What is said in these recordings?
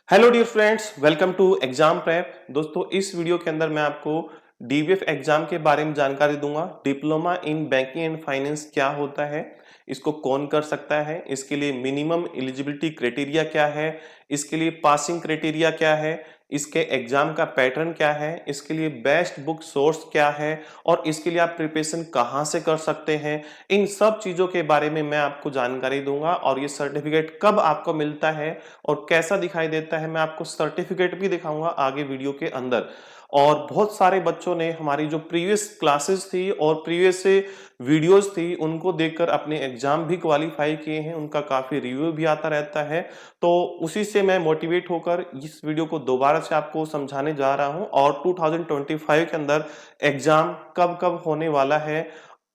Hello dear friends, welcome to exam prep. दोस्तों, इस video के अंदर मैं आपको डीबीएफ एग्जाम के बारे में जानकारी दूंगा। Diploma in banking and finance क्या होता है, इसको कौन कर सकता है, इसके लिए मिनिमम एलिजिबिलिटी क्राइटेरिया क्या है, इसके लिए पासिंग क्राइटेरिया क्या है, इसके एग्जाम का पैटर्न क्या है, इसके लिए बेस्ट बुक सोर्स क्या है और इसके लिए आप प्रिपरेशन कहाँ से कर सकते हैं। इन सब चीजों के बारे में मैं आपको जानकारी दूंगा और ये सर्टिफिकेट कब आपको मिलता है और कैसा दिखाई देता है, मैं आपको सर्टिफिकेट भी दिखाऊंगा आगे वीडियो के अंदर। और बहुत सारे बच्चों ने हमारी जो प्रीवियस क्लासेस थी और प्रीवियस वीडियोस थी उनको देखकर अपने एग्जाम भी क्वालिफाई किए हैं, उनका काफी रिव्यू भी आता रहता है। तो उसी से मैं मोटिवेट होकर इस वीडियो को दोबारा से आपको समझाने जा रहा हूं और 2025 के अंदर एग्जाम कब कब होने वाला है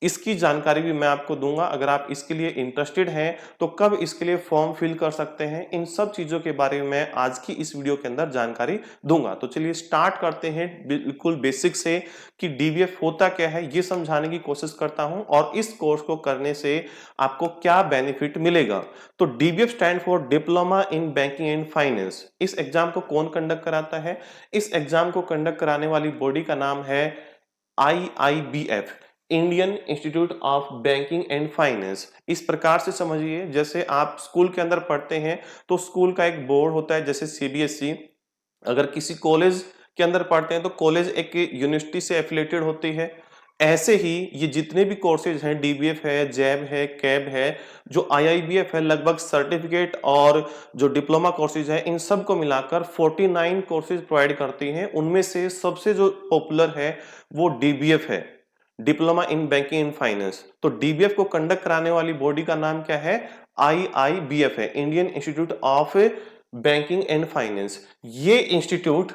इसकी जानकारी भी मैं आपको दूंगा। अगर आप इसके लिए इंटरेस्टेड हैं तो कब इसके लिए फॉर्म फिल कर सकते हैं, इन सब चीजों के बारे में मैं आज की इस वीडियो के अंदर जानकारी दूंगा। तो चलिए स्टार्ट करते हैं बिल्कुल बेसिक से कि डीबीएफ होता क्या है, ये समझाने की कोशिश करता हूं और इस कोर्स को करने से आपको क्या बेनिफिट मिलेगा। तो DBF stand for diploma in banking and finance. इस एग्जाम को कौन कंडक्ट कराता है? इस एग्जाम को कंडक्ट कराने वाली बॉडी का नाम है IIBF, Indian institute of banking and finance. इस प्रकार से समझिए, जैसे आप स्कूल के अंदर पढ़ते हैं तो स्कूल का एक बोर्ड होता है जैसे सीबीएसई। अगर किसी कॉलेज के अंदर पढ़ते हैं तो कॉलेज एक यूनिवर्सिटी से एफिलेटेड होती है। ऐसे ही ये जितने भी कोर्सेज हैं, डीबीएफ है, जैब है, कैब है, जो आईआईबीएफ है, लगभग सर्टिफिकेट और जो डिप्लोमा कोर्सेज है, इन सब को मिलाकर 49 कोर्सेज प्रोवाइड करती हैं। उनमें से सबसे जो पॉपुलर है वो डीबीएफ है, diploma in banking and finance. तो डीबीएफ को कंडक्ट कराने वाली बॉडी का नाम क्या है? आईआईबीएफ है, Indian institute of banking and finance. ये इंस्टीट्यूट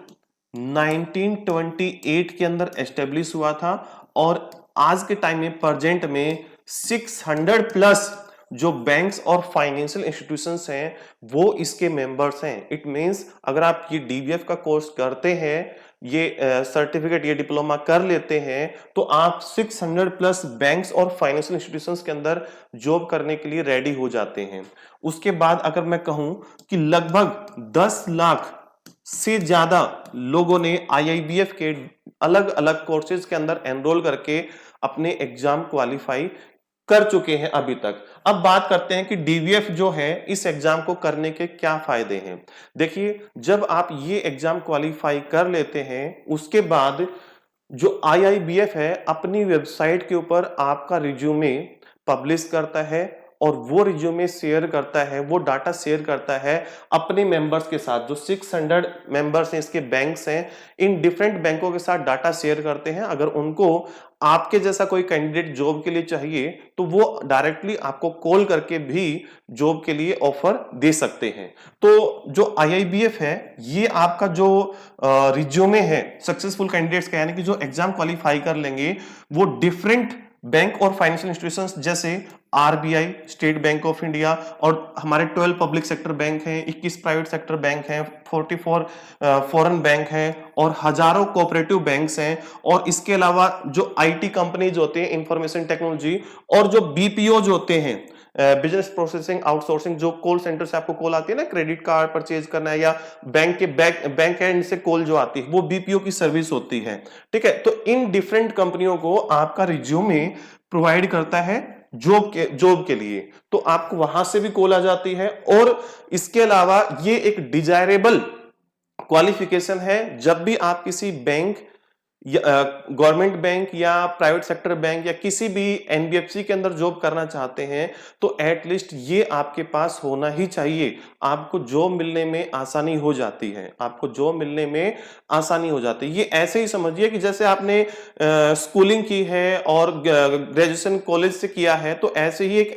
1928 के अंदर एस्टेब्लिश हुआ था और आज के टाइम में प्रेजेंट में 600 प्लस जो बैंक्स और फाइनेंशियल इंस्टीट्यूशंस हैं वो इसके मेंबर्स हैं। इट मींस अगर आप ये डीबीएफ का कोर्स करते हैं, ये सर्टिफिकेट, ये डिप्लोमा कर लेते हैं, तो आप 600 प्लस बैंक्स और फाइनेंशियल इंस्टीट्यूशंस के अंदर जॉब करने के लिए रेडी हो जाते हैं। उसके बाद अगर मैं कहूं कि लगभग 10 लाख से ज्यादा लोगों ने आईआईबीएफ के अलग अलग कोर्सेज के अंदर एनरोल करके अपने एग्जाम क्वालिफाई कर चुके हैं अभी तक। अब बात करते हैं कि डीबीएफ जो है, इस एग्जाम को करने के क्या फायदे हैं। देखिए, जब आप ये एग्जाम क्वालिफाई कर लेते हैं उसके बाद जो आईआईबीएफ है अपनी वेबसाइट के ऊपर आपका रिज्यूमे पब्लिश करता है और वो रिज्यूमे शेयर करता है, वो डाटा शेयर करता है अपने मेंबर्स के साथ। जो 600 मेंबर्स हैं, इसके बैंक्स हैं, इन डिफरेंट बैंकों के साथ डाटा शेयर करते हैं। अगर उनको आपके जैसा कोई कैंडिडेट जॉब के लिए चाहिए तो वो डायरेक्टली आपको कॉल करके भी जॉब के लिए ऑफर दे सकते हैं। तो जो आईआईबीएफ है, ये आपका जो रिज्यूमे है सक्सेसफुल कैंडिडेट्स का, यानी कि जो एग्जाम क्वालिफाई कर लेंगे, वो डिफरेंट बैंक और फाइनेंशियल इंस्टीट्यूशंस जैसे RBI, state bank of India, और हमारे 12 पब्लिक सेक्टर बैंक हैं, 21 प्राइवेट सेक्टर बैंक हैं, 44 फॉरेन बैंक हैं और हजारों कोऑपरेटिव बैंक्स हैं। और इसके अलावा जो आईटी कंपनीज होते हैं, इंफॉर्मेशन टेक्नोलॉजी, और जो बीपीओज होते हैं, बिजनेस प्रोसेसिंग आउटसोर्सिंग, जो कॉल सेंटर से आपको कॉल आती है ना, क्रेडिट कार्ड परचेज करना है, या बैंक एंड से कॉल जो आती है, वो बीपीओ की सर्विस होती है। ठीक है, तो इन डिफरेंट कंपनियों को आपका रिज्यूमे प्रोवाइड करता है जॉब के लिए, तो आपको वहां से भी कॉल आ जाती है। और इसके अलावा ये एक डिजायरेबल क्वालिफिकेशन है। जब भी आप किसी बैंक, गवर्नमेंट बैंक या प्राइवेट सेक्टर बैंक या किसी भी एनबीएफसी के अंदर जॉब करना चाहते हैं, तो एटलीस्ट ये आपके पास होना ही चाहिए। आपको जॉब मिलने में आसानी हो जाती है, आपको जॉब मिलने में आसानी हो जाती है। ये ऐसे ही समझिए कि जैसे आपने स्कूलिंग की है और ग्रेजुएशन कॉलेज से किया है, तो ऐसे ही एक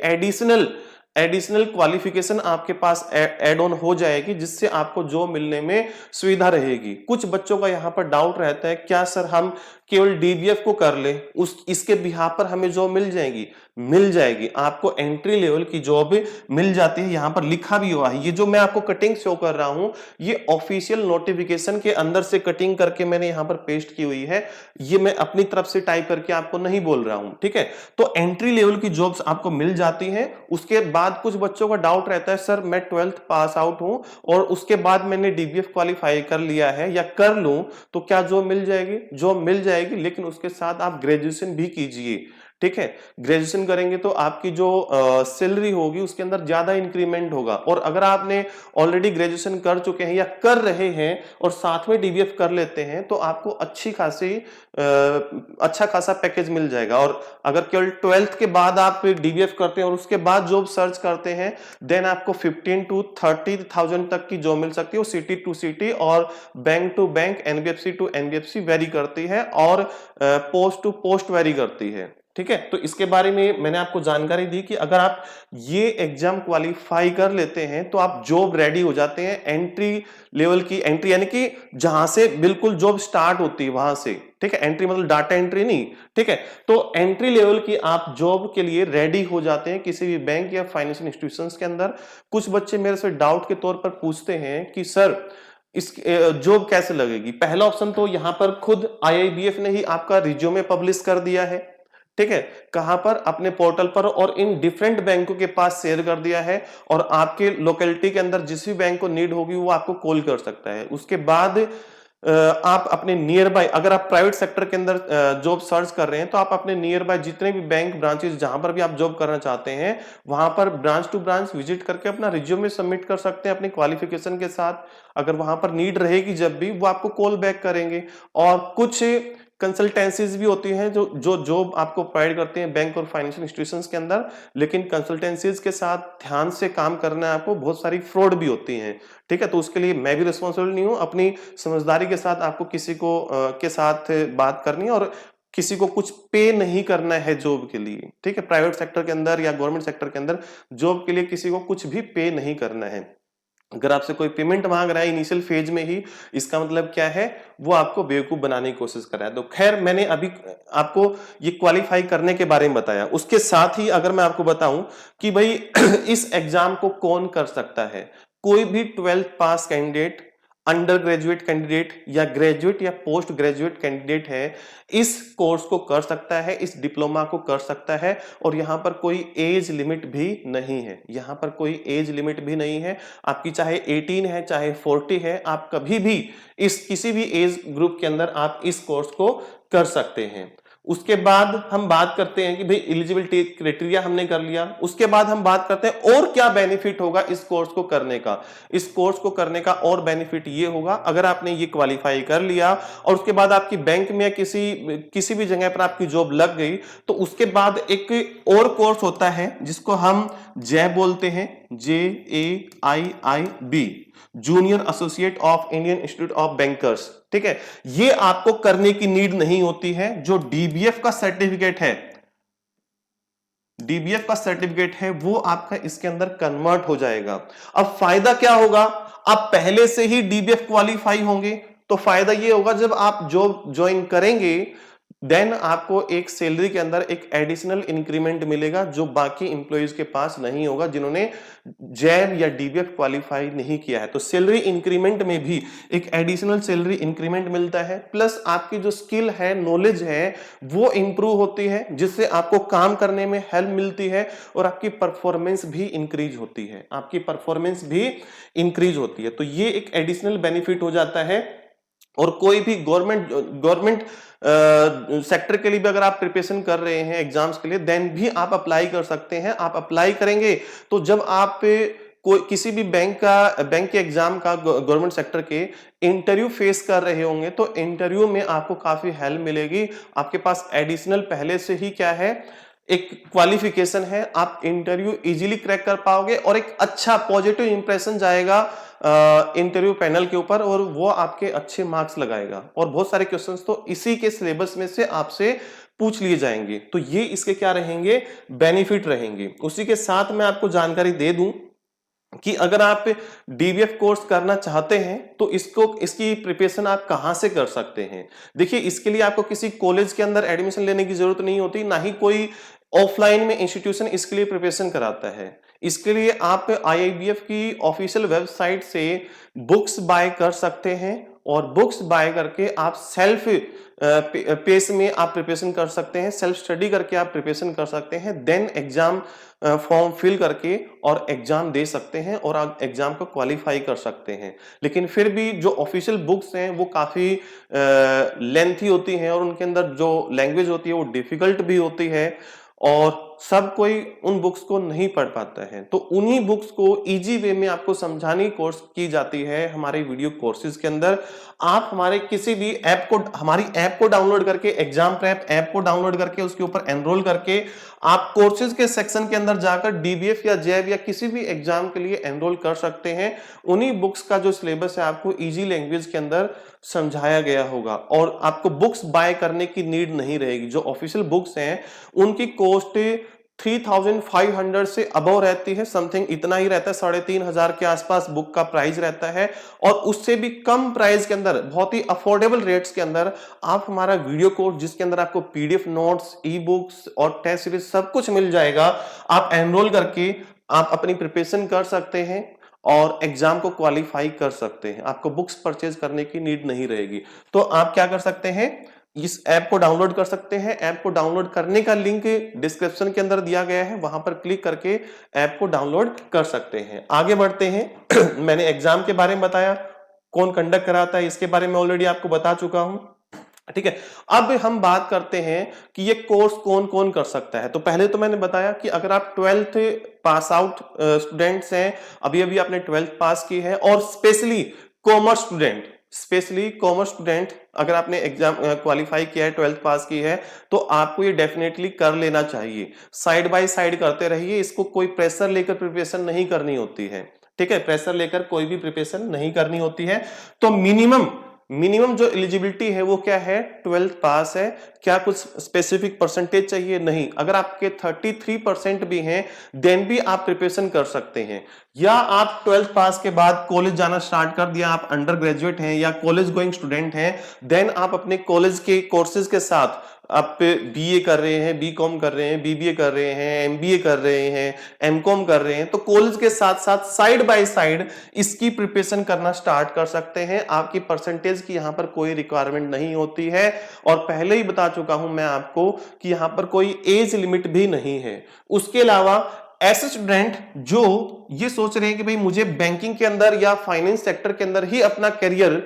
एडिशनल क्वालिफिकेशन आपके पास एड ऑन हो जाएगी, जिससे आपको जॉब मिलने में सुविधा रहेगी। कुछ बच्चों का यहां पर डाउट रहता है, क्या सर हम केवल डीबीएफ को कर ले, उस इसके बिहाफ पर हमें जॉब मिल जाएगी। आपको एंट्री लेवल की जॉब मिल जाती है, यहां पर लिखा भी हुआ है। ये जो मैं आपको कटिंग शो कर रहा हूं, ये ऑफिशियल नोटिफिकेशन के अंदर से कटिंग करके मैंने यहां पर पेस्ट की हुई है, ये मैं अपनी तरफ से टाइप करके आपको नहीं बोल रहा हूं, ठीक है। तो एंट्री लेवल की जॉब्स आपको मिल जाती हैं। उसके बाद कुछ बच्चों का डाउट रहता है, सर मैं 12th पास आउट हूं और उसके बाद मैंने डीबीएफ क्वालिफाई कर लिया है या कर लूं तो क्या जॉब मिल जाएगी? जॉब मिल जाएगी, लेकिन उसके साथ आप ग्रेजुएशन भी कीजिए, ठीक है। ग्रेजुएशन करेंगे तो आपकी जो सैलरी होगी उसके अंदर ज्यादा इंक्रीमेंट होगा। और अगर आपने ऑलरेडी ग्रेजुएशन कर चुके हैं या कर रहे हैं और साथ में डीबीएफ कर लेते हैं तो आपको अच्छा खासा पैकेज मिल जाएगा। और अगर केवल 12th के बाद आप डीबीएफ करते हैं और उसके बाद जॉब सर्च करते हैं, देन आपको 15 to 30,000 तक की जॉब मिल सकती है। सिटी टू सिटी और bank to bank, NBFC to NBFC vary करती है और पोस्ट टू पोस्ट वेरी करती है, ठीक है। तो इसके बारे में मैंने आपको जानकारी दी कि अगर आप ये एग्जाम क्वालिफाई कर लेते हैं तो आप जॉब रेडी हो जाते हैं। एंट्री लेवल की, एंट्री यानी कि जहां से बिल्कुल जॉब स्टार्ट होती है वहां से, ठीक है। एंट्री मतलब डाटा एंट्री नहीं, ठीक है। तो एंट्री लेवल की आप जॉब के लिए रेडी हो जाते हैं किसी भी बैंक या फाइनेंशियल इंस्टीट्यूशंस के अंदर। कुछ बच्चे मेरे से डाउट के तौर पर पूछते हैं कि सर इस जॉब कैसे लगेगी? पहला ऑप्शन तो यहां पर खुद आईआईबीएफ ने ही आपका रिज्यूमे पब्लिश कर दिया है, ठीक है। कहां पर? अपने पोर्टल पर, और इन डिफरेंट बैंकों के पास शेयर कर दिया है। और आपके लोकेलिटी के अंदर जिस भी बैंक को नीड होगी वो आपको कॉल कर सकता है। उसके बाद आप अपने नियर बाय, अगर आप प्राइवेट सेक्टर के अंदर जॉब सर्च कर रहे हैं तो आप अपने नियर बाय जितने भी बैंक ब्रांचेस जहां पर भी आप जॉब करना चाहते हैं वहां पर ब्रांच टू ब्रांच विजिट करके अपना रिज्यूमे सबमिट कर सकते हैं अपनी क्वालिफिकेशन के साथ। अगर वहां पर नीड रहेगी जब भी, वो आपको कॉल बैक करेंगे। और कुछ कंसल्टेंसीज भी होती हैं जो जॉब आपको प्रोवाइड करते हैं बैंक और फाइनेंशियल इंस्टीट्यूशंस के अंदर, लेकिन कंसल्टेंसीज के साथ ध्यान से काम करना है आपको। बहुत सारी फ्रॉड भी होती हैं, ठीक है। तो उसके लिए मैं भी रिस्पॉन्सिबल नहीं हूं। अपनी समझदारी के साथ आपको किसी को के साथ बात करनी है और किसी को कुछ पे नहीं करना है जॉब के लिए, ठीक है। प्राइवेट सेक्टर के अंदर या गवर्नमेंट सेक्टर के अंदर जॉब के लिए किसी को कुछ भी पे नहीं करना है। अगर आपसे कोई पेमेंट मांग रहा है इनिशियल फेज में ही, इसका मतलब क्या है? वो आपको बेवकूफ बनाने की कोशिश कर रहा है। तो खैर, मैंने अभी आपको ये क्वालिफाई करने के बारे में बताया। उसके साथ ही अगर मैं आपको बताऊं कि भाई इस एग्जाम को कौन कर सकता है, कोई भी 12th पास कैंडिडेट, अंडर ग्रेजुएट कैंडिडेट या ग्रेजुएट या पोस्ट ग्रेजुएट कैंडिडेट है, इस कोर्स को कर सकता है, इस डिप्लोमा को कर सकता है। और यहां पर कोई एज लिमिट भी नहीं है, यहां पर कोई एज लिमिट भी नहीं है। आपकी चाहे 18 है चाहे 40 है, आप कभी भी इस किसी भी एज ग्रुप के अंदर आप इस कोर्स को कर सकते हैं। उसके बाद हम बात करते हैं कि भाई एलिजिबिलिटी क्राइटेरिया हमने कर लिया। उसके बाद हम बात करते हैं और क्या बेनिफिट होगा इस कोर्स को करने का। इस कोर्स को करने का और बेनिफिट ये होगा, अगर आपने ये क्वालिफाई कर लिया और उसके बाद आपकी बैंक में किसी भी जगह पर आपकी जॉब लग गई, तो उसके बाद एक और कोर्स होता है जिसको हम जै बोलते हैं, JAIIB, junior associate of Indian institute of bankers, ठीक है। ये आपको करने की नीड नहीं होती है। जो डीबीएफ का सर्टिफिकेट है, डीबीएफ का सर्टिफिकेट है, वो आपका इसके अंदर कन्वर्ट हो जाएगा। अब फायदा क्या होगा? आप पहले से ही डीबीएफ क्वालिफाई होंगे, तो फायदा ये होगा जब आप जॉब ज्वाइन करेंगे देन आपको एक सैलरी के अंदर एक एडिशनल इंक्रीमेंट मिलेगा जो बाकी इंप्लॉइज के पास नहीं होगा जिन्होंने जैब या डीबीएफ क्वालिफाई नहीं किया है। तो सैलरी इंक्रीमेंट में भी एक एडिशनल सैलरी इंक्रीमेंट मिलता है, प्लस आपकी जो स्किल है, नॉलेज है, वो इंप्रूव होती है, जिससे आपको काम करने में हेल्प मिलती है और आपकी परफॉर्मेंस भी इंक्रीज होती है, आपकी परफॉर्मेंस भी इंक्रीज होती है। तो ये एक एडिशनल बेनिफिट हो जाता है। और कोई भी गवर्नमेंट सेक्टर के लिए भी अगर आप प्रिपरेशन कर रहे हैं एग्जाम्स के लिए, देन भी आप अप्लाई कर सकते हैं। आप अप्लाई करेंगे तो जब आप कोई किसी भी बैंक के एग्जाम का गवर्नमेंट सेक्टर के इंटरव्यू फेस कर रहे होंगे, तो इंटरव्यू में आपको काफी हेल्प मिलेगी। आपके पास एडिशनल पहले से ही क्या है, एक क्वालिफिकेशन है, आप इंटरव्यू इजीली क्रैक कर पाओगे और एक अच्छा पॉजिटिव इंप्रेशन जाएगा इंटरव्यू पैनल के ऊपर और वो आपके अच्छे मार्क्स लगाएगा। और बहुत सारे क्वेश्चंस तो इसी के सिलेबस में से आपसे पूछ लिए जाएंगे। तो ये इसके क्या रहेंगे, बेनिफिट रहेंगे। उसी के साथ मैं आपको जानकारी दे दूं कि अगर आप डीबीएफ कोर्स करना चाहते हैं तो इसकी प्रिपरेशन आप कहां से कर सकते हैं। देखिए, इसके लिए आपको किसी कॉलेज के अंदर एडमिशन लेने की जरूरत नहीं होती, ना ही कोई ऑफलाइन में इंस्टीट्यूशन इसके लिए प्रिपरेशन कराता है। इसके लिए आप आईआईबीएफ की ऑफिशियल वेबसाइट से बुक्स बाय कर सकते हैं और बुक्स बाय करके आप सेल्फ पेस में आप प्रिपरेशन कर सकते हैं, सेल्फ स्टडी करके आप प्रिपरेशन कर सकते हैं, देन एग्जाम फॉर्म फिल करके और एग्जाम दे सकते हैं और आप एग्जाम को क्वालिफाई कर सकते हैं। लेकिन फिर भी जो ऑफिशियल बुक्स हैं वो काफी लेंथी होती हैं और उनके अंदर जो लैंग्वेज होती है वो डिफिकल्ट भी होती है और सब कोई उन बुक्स को नहीं पढ़ पाता है। तो उन्हीं बुक्स को इजी वे में आपको समझाने की कोर्स की जाती है हमारे वीडियो कोर्सेज के अंदर। आप हमारे किसी भी हमारी ऐप को डाउनलोड करके, एग्जाम प्रेप ऐप को डाउनलोड करके उसके ऊपर एनरोल करके आप कोर्सेज के सेक्शन के अंदर जाकर डीबीएफ या जैब या किसी भी एग्जाम के लिए एनरोल कर सकते हैं। उन्हीं बुक्स का जो सिलेबस है आपको इजी लैंग्वेज के अंदर समझाया गया होगा और आपको बुक्स बाय करने की नीड नहीं रहेगी। जो ऑफिशियल बुक्स हैं उनकी कॉस्ट 3500 से अबव रहती है, समथिंग इतना ही रहता है, 3500 के आसपास बुक का प्राइस रहता है। और उससे भी कम प्राइस के अंदर, बहुत ही अफोर्डेबल रेट्स के अंदर आप हमारा वीडियो कोर्स, जिसके अंदर आपको पीडीएफ नोट्स, ई बुक्स और टेस्ट सीरीज सब कुछ मिल जाएगा, आप एनरोल करके आप अपनी प्रिपरेशन कर सकते हैं और एग्जाम को क्वालिफाई कर सकते हैं। आपको बुक्स परचेज करने की नीड नहीं रहेगी। तो आप क्या कर सकते हैं, इस ऐप को डाउनलोड कर सकते हैं। ऐप को डाउनलोड करने का लिंक डिस्क्रिप्शन के अंदर दिया गया है, वहां पर क्लिक करके ऐप को डाउनलोड कर सकते हैं। आगे बढ़ते हैं। मैंने एग्जाम के बारे में बताया, कौन कंडक्ट कराता है इसके बारे में ऑलरेडी आपको बता चुका हूं, ठीक है। अब हम बात करते हैं कि ये कोर्स कौन कौन कर सकता है। तो पहले तो मैंने बताया कि अगर आप 12th पास आउट स्टूडेंट्स हैं, अभी अभी आपने 12th पास की है और स्पेशली कॉमर्स स्टूडेंट अगर आपने एग्जाम क्वालिफाई किया है, 12th पास की है, तो आपको ये डेफिनेटली कर लेना चाहिए। साइड बाय साइड करते रहिए, इसको कोई प्रेशर लेकर प्रिपरेशन नहीं करनी होती है, ठीक है। प्रेशर लेकर कोई भी प्रिपरेशन नहीं करनी होती है। तो मिनिमम जो एलिजिबिलिटी है वो क्या है, 12th पास है। क्या कुछ स्पेसिफिक परसेंटेज चाहिए? नहीं। अगर आपके 33% भी हैं देन भी आप प्रिपरेशन कर सकते हैं। या आप 12th पास के बाद कॉलेज जाना स्टार्ट कर दिया, आप अंडर ग्रेजुएट हैं या कॉलेज गोइंग स्टूडेंट हैं, देन आप अपने कॉलेज के कोर्सेज के साथ आप बीए कर रहे हैं, बीकॉम कर रहे हैं, बीबीए कर रहे हैं, एमबीए कर रहे हैं, एमकॉम कर रहे हैं, तो कॉलेज के साथ साथ साइड बाय साइड इसकी प्रिपरेशन करना स्टार्ट कर सकते हैं। आपकी परसेंटेज की यहां पर कोई रिक्वायरमेंट नहीं होती है और पहले ही बता चुका हूं मैं आपको कि यहां पर कोई एज लिमिट भी नहीं है। उसके अलावा ऐसे स्टूडेंट जो ये सोच रहे हैं कि भाई मुझे बैंकिंग के अंदर या फाइनेंस सेक्टर के अंदर ही अपना करियर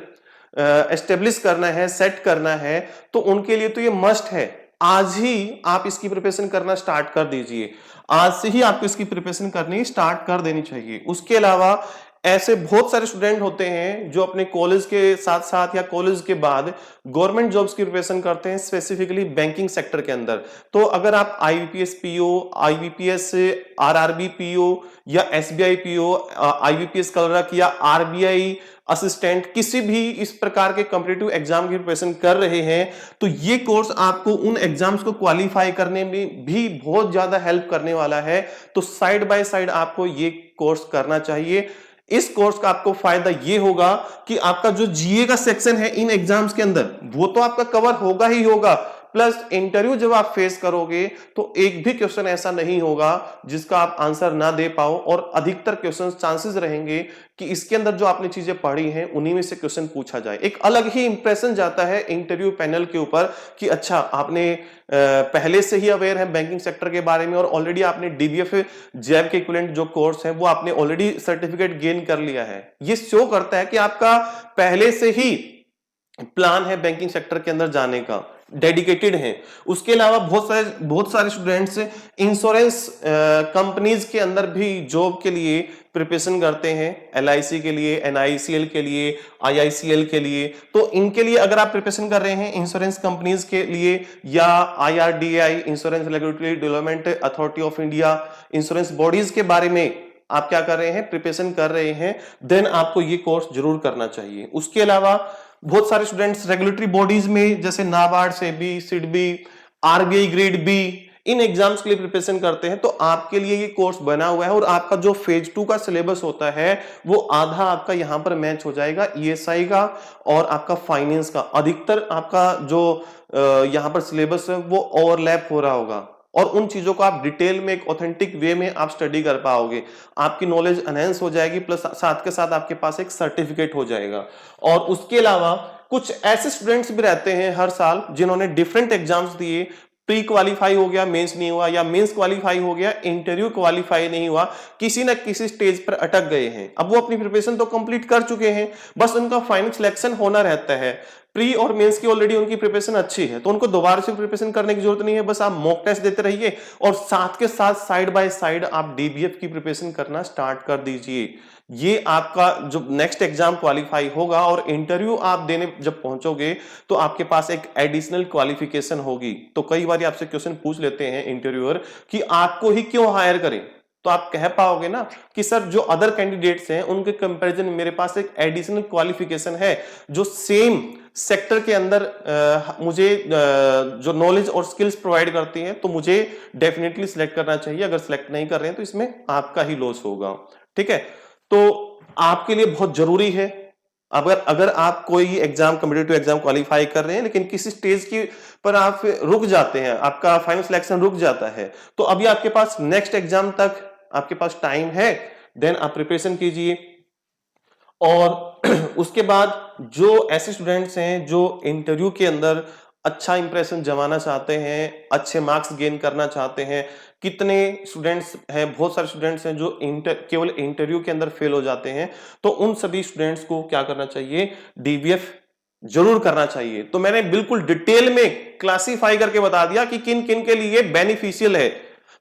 एस्टेब्लिश करना है, सेट करना है, तो उनके लिए तो ये मस्ट है। आज ही आप इसकी प्रिपरेशन करना स्टार्ट कर दीजिए, आज से ही आपको इसकी प्रिपरेशन करनी स्टार्ट कर देनी चाहिए। उसके अलावा ऐसे बहुत सारे स्टूडेंट होते हैं जो अपने कॉलेज के साथ साथ या कॉलेज के बाद गवर्नमेंट जॉब्स की प्रिपरेशन करते हैं, स्पेसिफिकली बैंकिंग सेक्टर के अंदर। तो अगर आप IBPS PO, IBPS RRB PO या एसबीआई पीओ, आईबीपीएस क्लर्क या आरबीआई असिस्टेंट, किसी भी इस प्रकार के कॉम्पिटिटिव एग्जाम की प्रिपरेशन कर रहे हैं, तो ये कोर्स आपको उन एग्जाम्स को क्वालिफाई करने में भी बहुत ज्यादा हेल्प करने वाला है। तो साइड बाय साइड आपको ये कोर्स करना चाहिए। इस कोर्स का आपको फायदा ये होगा कि आपका जो जीए का सेक्शन है इन एग्जाम्स के अंदर वो तो आपका कवर होगा ही होगा, प्लस इंटरव्यू जब आप फेस करोगे तो एक भी क्वेश्चन ऐसा नहीं होगा जिसका आप आंसर ना दे पाओ और अधिकतर क्वेश्चन चांसेस रहेंगे कि इसके अंदर जो आपने चीजें पढ़ी हैं उन्हीं में से क्वेश्चन पूछा जाए। एक अलग ही इंप्रेशन जाता है इंटरव्यू पैनल के ऊपर कि अच्छा आपने पहले से ही अवेयर है बैंकिंग सेक्टर के बारे में और ऑलरेडी आपने डीबीएफ जैब के इक्विवेलेंट जो कोर्स है वो आपने ऑलरेडी सर्टिफिकेट गेन कर लिया है। ये शो करता है कि आपका पहले से ही प्लान है बैंकिंग सेक्टर के अंदर जाने का, डेडिकेटेड है। उसके अलावा बहुत सारे स्टूडेंट्स इंश्योरेंस कंपनीज के अंदर भी जॉब के लिए प्रिपरेशन करते हैं, एलआईसी के लिए, एनआईसीएल के लिए, आईआईसीएल के लिए। तो इनके लिए अगर आप प्रिपरेशन कर रहे हैं इंश्योरेंस कंपनीज के लिए या IRDI, insurance regulatory development authority of India, insurance bodies के बारे में आप क्या कर रहे हैं, प्रिपरेशन कर रहे हैं, देन आपको ये कोर्स जरूर करना चाहिए। उसके अलावा बहुत सारे स्टूडेंट्स रेगुलेटरी बॉडीज में जैसे नाबार्ड, सेबी, सिडबी, आरबीआई ग्रेड बी, इन एग्जाम्स के लिए प्रिपरेशन करते हैं, तो आपके लिए ये कोर्स बना हुआ है और आपका जो फेज 2 का सिलेबस होता है वो आधा आपका यहां पर मैच हो जाएगा ईएसआई का और आपका फाइनेंस का। अधिकतर आपका जो यहां पर सिलेबस है वो ओवरलैप हो रहा होगा और उन चीजों को आप डिटेल में एक ऑथेंटिक वे में आप स्टडी कर पाओगे, आपकी नॉलेज एनहेंस हो जाएगी, प्लस साथ के साथ आपके पास एक सर्टिफिकेट हो जाएगा। और उसके अलावा कुछ ऐसे स्टूडेंट्स भी रहते हैं हर साल जिन्होंने डिफरेंट एग्जाम्स दिए, प्री क्वालिफाई हो गया, मेंस नहीं हुआ, या मेंस क्वालिफाई हो गया, इंटरव्यू क्वालिफाई नहीं हुआ, किसी ना किसी स्टेज पर अटक गए हैं। अब वो अपनी प्रिपरेशन तो कंप्लीट कर चुके हैं, बस उनका फाइनल सिलेक्शन होना रहता है। प्री और मेंस की ऑलरेडी उनकी प्रिपरेशन अच्छी है, तो उनको दोबारा से प्रिपरेशन करने की जरूरत नहीं है, बस आप मॉक टेस्ट देते रहिए और साथ के साथ साइड बाय साइड आप डीबीएफ की प्रिपरेशन करना स्टार्ट कर दीजिए। ये आपका जो नेक्स्ट एग्जाम क्वालिफाई होगा और इंटरव्यू आप देने जब पहुंचोगे तो आपके पास एक एडिशनल क्वालिफिकेशन होगी। तो कई बार आपसे क्वेश्चन पूछ लेते हैं इंटरव्यूअर कि आपको ही क्यों हायर करें, तो आप कह पाओगे ना कि सर जो अदर कैंडिडेट्स हैं उनके कंपैरिजन में मेरे पास एक एडिशनल क्वालिफिकेशन है जो सेम सेक्टर के अंदर मुझे जो नॉलेज और स्किल्स प्रोवाइड करती हैं, तो मुझे डेफिनेटली सिलेक्ट करना चाहिए। अगर सिलेक्ट नहीं कर रहे हैं तो इसमें आपका ही लॉस होगा। ठीक है, तो आपके लिए बहुत जरूरी है अगर आप कोई एग्जाम कॉम्पिटिटिव एग्जाम क्वालिफाई कर रहे हैं लेकिन किसी स्टेज की पर आप रुक जाते हैं, आपका फाइनल सिलेक्शन रुक जाता है, तो अभी आपके पास नेक्स्ट एग्जाम तक आपके पास टाइम है, देन आप प्रिपरेशन कीजिए। और उसके बाद जो ऐसे स्टूडेंट्स हैं जो इंटरव्यू के अंदर अच्छा इंप्रेशन जमाना चाहते हैं, अच्छे मार्क्स गेन करना चाहते हैं, कितने स्टूडेंट्स हैं, बहुत सारे स्टूडेंट्स हैं जो केवल इंटरव्यू के अंदर फेल हो जाते हैं, तो उन सभी स्टूडेंट्स को क्या करना चाहिए, डीबीएफ जरूर करना चाहिए। तो मैंने बिल्कुल डिटेल में क्लासिफाई करके बता दिया कि किन किन के लिए बेनिफिशियल है,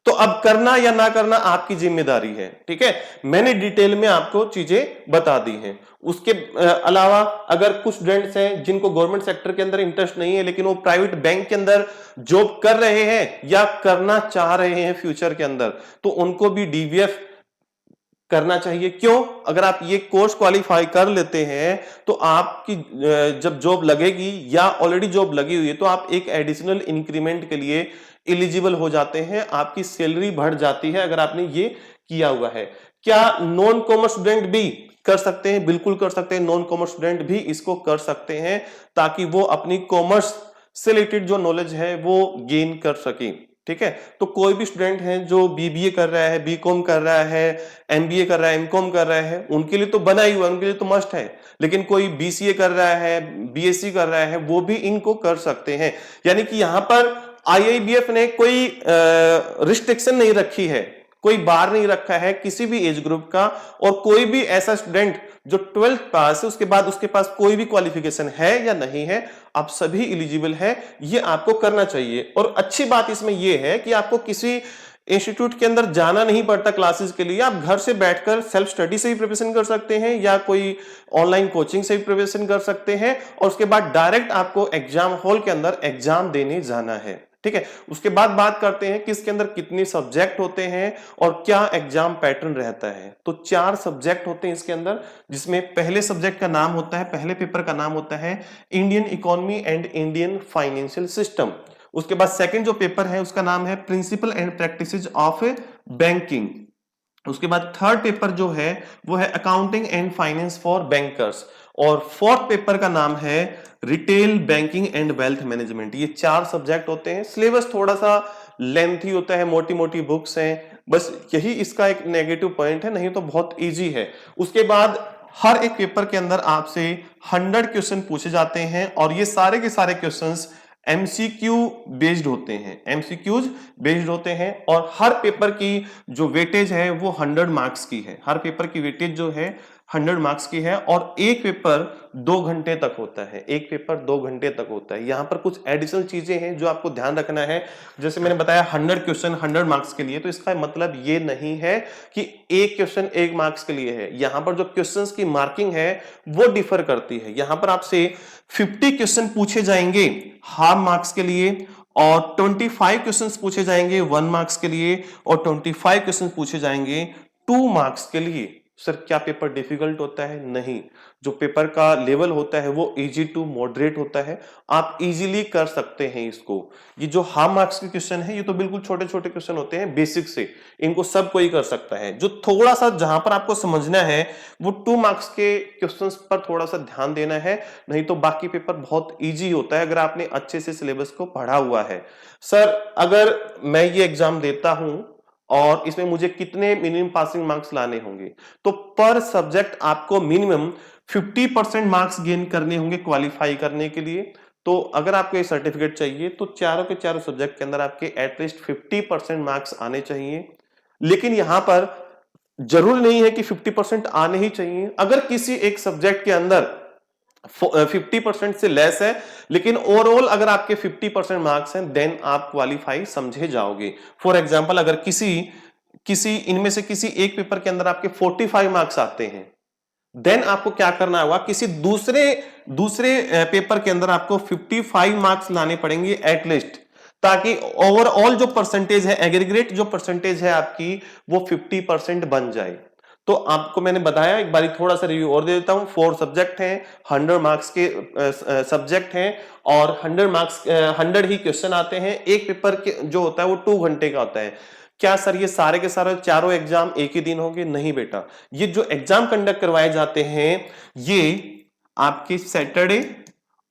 तो अब करना या ना करना आपकी जिम्मेदारी है। ठीक है, मैंने डिटेल में आपको चीजें बता दी हैं। उसके अलावा अगर कुछ स्टूडेंट्स हैं जिनको गवर्नमेंट सेक्टर के अंदर इंटरेस्ट नहीं है लेकिन वो प्राइवेट बैंक के अंदर जॉब कर रहे हैं या करना चाह रहे हैं फ्यूचर के अंदर, तो उनको भी डीबीएफ करना चाहिए। क्यों? अगर आप ये कोर्स क्वालिफाई कर लेते हैं तो आपकी जब जॉब लगेगी या ऑलरेडी जॉब लगी हुई है तो आप एक एडिशनल इंक्रीमेंट के लिए एलिजिबल हो जाते हैं, आपकी सैलरी बढ़ जाती है अगर आपने ये किया हुआ है। क्या नॉन कॉमर्स स्टूडेंट भी कर सकते हैं? बिल्कुल कर सकते हैं, नॉन कॉमर्स स्टूडेंट भी इसको कर सकते हैं ताकि वो अपनी कॉमर्स से रिलेटेड जो नॉलेज है वो गेन कर सके। ठीक है, तो कोई भी स्टूडेंट है जो बीबीए कर रहा है, बीकॉम कर रहा है, एमबीए कर रहा है, एमकॉम कर रहा है, उनके लिए तो बना ही हुआ, उनके लिए तो मस्ट है। लेकिन कोई बीसीए कर रहा है, बीएससी कर रहा है, वो भी इनको कर सकते हैं। यानी कि यहां पर आईआईबीएफ ने कोई रिस्ट्रिक्शन नहीं रखी है, कोई बार नहीं रखा है किसी भी एज ग्रुप का, और कोई भी ऐसा स्टूडेंट जो 12th पास है उसके बाद उसके पास कोई भी क्वालिफिकेशन है या नहीं है, आप सभी एलिजिबल है, ये आपको करना चाहिए। और अच्छी बात इसमें यह है कि आपको किसी इंस्टीट्यूट के अंदर जाना नहीं पड़ता क्लासेस के लिए, आप घर से बैठकर सेल्फ स्टडी से भी प्रिपरेशन कर सकते हैं या कोई ऑनलाइन कोचिंग से भी प्रिपरेशन कर सकते हैं, और उसके बाद डायरेक्ट आपको एग्जाम हॉल के अंदर एग्जाम देने जाना है। ठीक है, उसके बाद बात करते हैं कि इसके अंदर कितने सब्जेक्ट होते हैं और क्या एग्जाम पैटर्न रहता है। तो 4 सब्जेक्ट होते हैं इसके अंदर, जिसमें पहले सब्जेक्ट का नाम होता है, पहले पेपर का नाम होता है Indian economy and Indian financial system. उसके बाद सेकंड जो पेपर है उसका नाम है principle and practices of banking. उसके बाद थर्ड पेपर जो है वो है accounting and finance for bankers, और फोर्थ पेपर का नाम है retail banking and wealth management. ये 4 सब्जेक्ट होते हैं। सिलेबस थोड़ा सा लेंथी होता है, मोटी मोटी बुक्स हैं, बस यही इसका एक नेगेटिव पॉइंट है, नहीं तो बहुत इजी है। उसके बाद हर एक पेपर के अंदर आपसे 100 क्वेश्चन पूछे जाते हैं और ये सारे के सारे क्वेश्चंस एमसीक्यू बेस्ड होते हैं, एमसीक्यूज बेस्ड होते हैं, और हर पेपर की जो वेटेज है वो 100 मार्क्स की है। हर पेपर की वेटेज जो है 100 मार्क्स की है, और एक पेपर 2 घंटे तक होता है, एक पेपर 2 घंटे तक होता है। यहां पर कुछ एडिशनल चीजें हैं जो आपको ध्यान रखना है। जैसे मैंने बताया 100 क्वेश्चन 100 मार्क्स के लिए, तो इसका मतलब ये नहीं है कि एक क्वेश्चन 1 मार्क्स के लिए है। यहां पर जो क्वेश्चंस की मार्किंग है वो डिफर करती है। यहां पर आपसे 50 क्वेश्चन पूछे जाएंगे हाफ मार्क्स के लिए, और 25 क्वेश्चंस पूछे जाएंगे 1 मार्क्स के लिए, और 25 क्वेश्चन पूछे जाएंगे 2 मार्क्स के लिए। सर क्या पेपर डिफिकल्ट होता है? नहीं, जो पेपर का लेवल होता है वो इजी टू मॉडरेट होता है, आप इजीली कर सकते हैं इसको। ये जो हाफ मार्क्स के क्वेश्चन है ये तो बिल्कुल छोटे छोटे क्वेश्चन होते हैं बेसिक से, इनको सब कोई कर सकता है। जो थोड़ा सा जहां पर आपको समझना है वो 2 मार्क्स के क्वेश्चंस पर थोड़ा सा ध्यान देना है, नहीं तो बाकी पेपर बहुत ईजी होता है अगर आपने अच्छे से सिलेबस को पढ़ा हुआ है। सर अगर मैं ये एग्जाम देता हूं और इसमें मुझे कितने मिनिमम पासिंग मार्क्स लाने होंगे? तो पर सब्जेक्ट आपको मिनिमम 50% मार्क्स गेन करने होंगे क्वालिफाई करने के लिए। तो अगर आपको ये सर्टिफिकेट चाहिए तो चारों के चारों सब्जेक्ट के अंदर आपके एटलीस्ट 50% मार्क्स आने चाहिए। लेकिन यहां पर जरूर नहीं है कि 50% आने ही चाहिए। अगर किसी एक सब्जेक्ट के अंदर 50% से लेस है लेकिन ओवरऑल अगर आपके 50% मार्क्स हैं देन आप क्वालिफाई समझे जाओगे। फॉर एग्जांपल अगर किसी इनमें से किसी एक पेपर के अंदर आपके 45 मार्क्स आते हैं देन आपको क्या करना होगा, किसी दूसरे पेपर के अंदर आपको 55 मार्क्स लाने पड़ेंगे एटलीस्ट, ताकि ओवरऑल जो परसेंटेज है, एग्रीगेट जो परसेंटेज है आपकी वो 50% बन जाए। तो आपको मैंने बताया, एक बारी थोड़ा सा रिव्यू और दे देता हूं। 4 सब्जेक्ट हैं, 100 मार्क्स के सब्जेक्ट हैं और 100 ही क्वेश्चन आते हैं। एक पेपर के जो होता है वो 2 घंटे का होता है। क्या सर ये सारे के सारे चारों एग्जाम एक ही दिन होंगे? नहीं बेटा, ये जो एग्जाम कंडक्ट करवाए जाते हैं ये आपके सैटरडे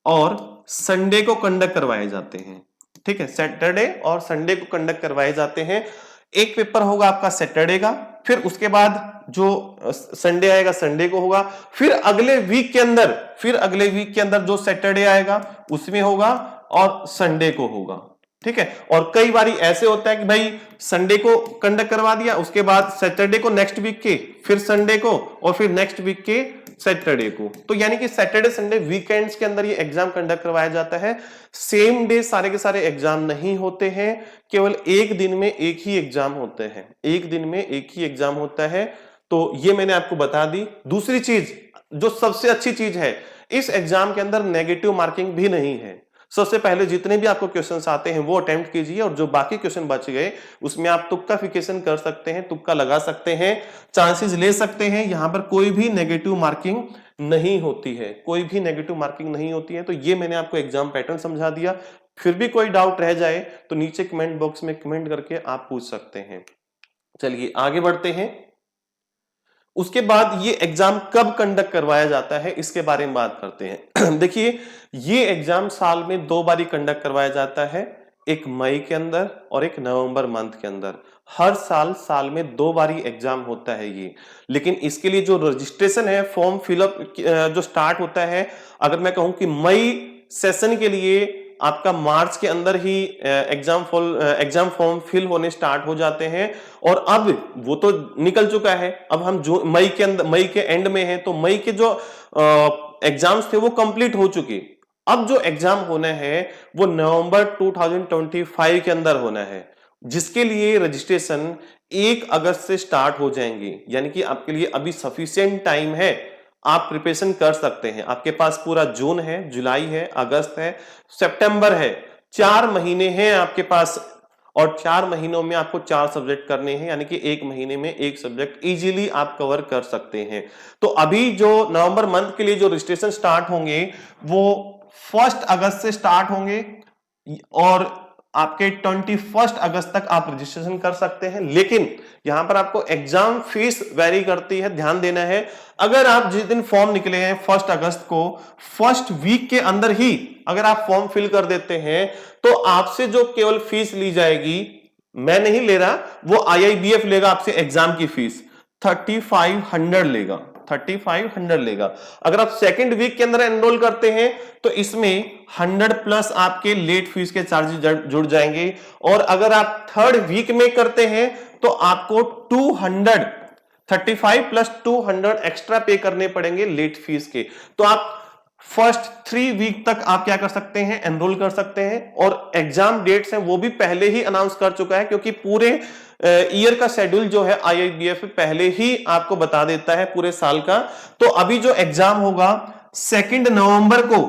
और संडे को कंडक्ट करवाए जाते हैं। ठीक है, सैटरडे और संडे को कंडक्ट करवाए जाते हैं। एक पेपर होगा आपका सैटरडे का, फिर उसके बाद जो संडे आएगा संडे को होगा, फिर अगले वीक के अंदर जो सैटरडे आएगा उसमें होगा और संडे को होगा। ठीक है, और कई बारी ऐसे होता है कि भाई संडे को कंडक्ट करवा दिया, उसके बाद सैटरडे को नेक्स्ट वीक के, फिर संडे को और फिर नेक्स्ट वीक के सैटरडे को। तो यानी कि सैटरडे संडे वीकेंड्स के अंदर ये एग्जाम कंडक्ट करवाया जाता है। सेम डे सारे के सारे एग्जाम नहीं होते हैं, केवल एक दिन में एक ही एग्जाम होते हैं, एक दिन में एक ही एग्जाम होता है। तो ये मैंने आपको बता दी। दूसरी चीज जो सबसे अच्छी चीज है, इस एग्जाम के अंदर नेगेटिव मार्किंग भी नहीं है। सबसे पहले जितने भी आपको क्वेश्चंस आते हैं वो अटेम्प्ट कीजिए और जो बाकी क्वेश्चन बच गए उसमें आप तुक्काफिकेशन कर सकते हैं, तुक्का लगा सकते हैं, चांसेस ले सकते हैं। यहां पर कोई भी नेगेटिव मार्किंग नहीं होती है, कोई भी नेगेटिव मार्किंग नहीं होती है। तो ये मैंने आपको एग्जाम पैटर्न समझा दिया। फिर भी कोई डाउट रह जाए तो नीचे कमेंट बॉक्स में कमेंट करके आप पूछ सकते हैं। चलिए आगे बढ़ते हैं। उसके बाद ये एग्जाम कब कंडक्ट करवाया जाता है इसके बारे में बात करते हैं। देखिए, ये एग्जाम साल में 2 बारी कंडक्ट करवाया जाता है, एक मई के अंदर और एक नवंबर मंथ के अंदर। हर साल में 2 बारी एग्जाम होता है ये। लेकिन इसके लिए जो रजिस्ट्रेशन है, फॉर्म फिलअप जो स्टार्ट होता है, अगर मैं कहूं कि मई सेशन के लिए आपका मार्च के अंदर ही एग्जाम फॉर्म फिल होने स्टार्ट हो जाते हैं। और अब वो तो निकल चुका है, अब हम जो मई के एंड में हैं, तो मई के जो एग्जाम्स थे वो कंप्लीट हो चुके। अब जो एग्जाम होना है वो नवंबर 2025 के अंदर होना है, जिसके लिए रजिस्ट्रेशन 1 अगस्त से स्टार्ट हो जाएंगे। यानी कि आपके लिए अभी सफिशिएंट टाइम है, आप प्रिपरेशन कर सकते हैं। आपके पास पूरा जून है, जुलाई है, अगस्त है, सितंबर है, 4 महीने हैं आपके पास। और 4 महीनों में आपको 4 सब्जेक्ट करने हैं, यानी कि 1 महीने में 1 सब्जेक्ट इजीली आप कवर कर सकते हैं। तो अभी जो नवंबर मंथ के लिए जो रजिस्ट्रेशन स्टार्ट होंगे वो 1 अगस्त से स्टार्ट होंगे और आपके 21 अगस्त तक आप रजिस्ट्रेशन कर सकते हैं। लेकिन यहां पर आपको एग्जाम फीस वेरी करती है, ध्यान देना है। अगर आप जिस दिन फॉर्म निकले हैं 1 अगस्त को, फर्स्ट वीक के अंदर ही अगर आप फॉर्म फिल कर देते हैं तो आपसे जो केवल फीस ली जाएगी, मैं नहीं ले रहा, वो IIBF लेगा आपसे एग्जाम की फीस 3500 लेगा, 3500 लेगा। अगर आप सेकंड वीक के अंदर एनरोल करते हैं तो इसमें 100 प्लस आपके लेट फीस के चार्जेस जुड़ जाएंगे। और अगर आप थर्ड वीक में करते हैं तो आपको 35 प्लस 200 एक्स्ट्रा पे करने पड़ेंगे लेट फीस के। तो आप फर्स्ट 3 वीक तक आप क्या कर सकते हैं, एनरोल कर सकते हैं। और एग्जाम डेट्स हैं वो भी पहले ही अनाउंस कर चुका है, क्योंकि पूरे ईयर का शेड्यूल जो है IIBF पहले ही आपको बता देता है पूरे साल का। तो अभी जो एग्जाम होगा 2 नवंबर को